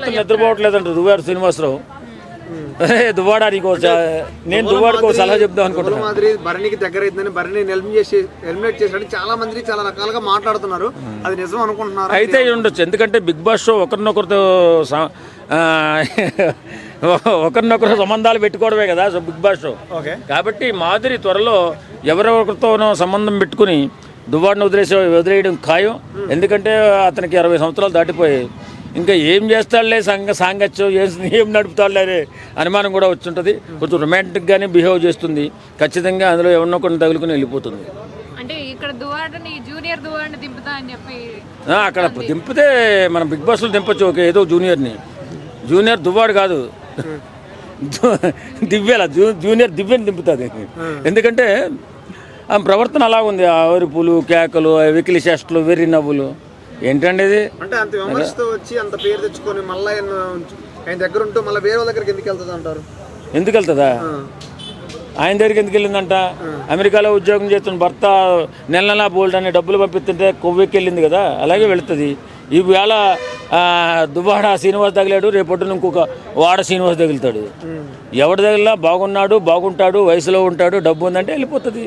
రాత్రి నిద్రపోవట్లేదంట దువ్వాడ శ్రీనివాసరావు. దువ్వాడ నేను దువ్వాడకు సలహా చెప్దాం అనుకుంటున్నాను. మాదిరి భరణికి దగ్గర అవుతుందని భరణి ఎలిమినేట్ చేసినట్టు చాలా మంది చాలా రకాలుగా మాట్లాడుతున్నారు. అది నిజం అనుకుంటున్నారు. అయితే ఉండొచ్చు, ఎందుకంటే బిగ్ బాస్ షో ఒకరినొకరితో ఒకరినొకరు సంబంధాలు పెట్టుకోవడమే కదా బిగ్ బాస్ షో. కాబట్టి మాధురి త్వరలో ఎవరెవరితోనో సంబంధం పెట్టుకుని దువ్వాడను వదిలేయడం ఖాయం. ఎందుకంటే అతనికి 60 సంవత్సరాలు దాటిపోయాయి. ఇంకా ఏం చేస్తాడులే సాంగత్యం ఏం నడుపుతాడులే అనే అనుమానం కూడా వచ్చుంటుంది. కొంచెం రొమాంటిక్గానే బిహేవ్ చేస్తుంది. ఖచ్చితంగా అందులో ఎవరినో కొన్ని తగులుకుని వెళ్ళిపోతుంది. అక్కడ దింపితే మనం బిగ్ బాస్లో దింపచ్చు. ఓకే, ఏదో జూనియర్ దువ్వాడు కాదు, దివ్యని దింపుతుంది. ఎందుకంటే ఆ ప్రవర్తన అలా ఉంది. ఆ అరుపులు, కేకలు, వెకిలి చేష్టలు, వెర్రి నవ్వులు ఏంటండి ఇది? అంటే అంత విమర్శతో వచ్చి అంత పేరు తెచ్చుకొని మళ్ళీ ఆయన దగ్గర ఉంటూ మళ్ళీ వేరే వాళ్ళ దగ్గరికి ఎందుకు వెళ్తుంది అంటారు? ఎందుకు వెళ్తుందా? ఆయన దగ్గరికి ఎందుకు వెళ్ళిందంట? అమెరికాలో ఉద్యోగం చేస్తున్న భర్త నెల బోల్డ్ అనే డబ్బులు పంపిస్తుంటే కొవ్వెక్కి వెళ్ళింది కదా, అలాగే వెళుతుంది. ఈవేళ దువ్వాడ శ్రీనివాస్ తగిలాడు, రేపొద్దున ఇంకొక వాడ శ్రీనివాస్ తగులుతాడు. ఎవరి తగిలినా బాగుంటాడు, వయసులో ఉంటాడు, డబ్బు ఉందంటే వెళ్ళిపోతుంది.